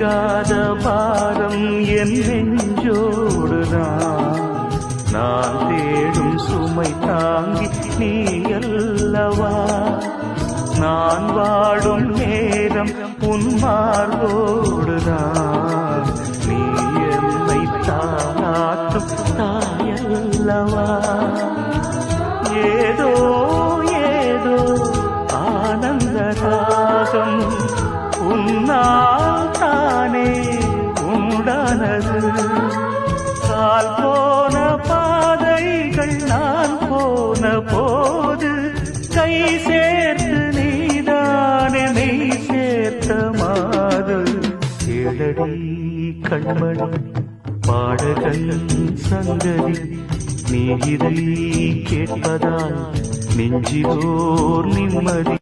நீங்காத பாரம் என் நெஞ்சோடுதான். நான் தேடும் சுமை தாங்கி நீ அல்லவா. நான் வாடும் நேரம் உன் மார்போடுதான். நீ என்னை தாளாட்டும் தாயல்லவா. ஏதோ ஏதோ ஆனந்த ராகம் உன்னால் தானே உண்டானது. கால் போன பாதைகள் நான் போன போது கை சேர்த்து நீதானே மெய் சேர்த்த மாது. கேளடி கண்மணி பாடகன் சங்கதி, நீ இதை கேட்பதால் நெஞ்சிலோர் நிம்மதி.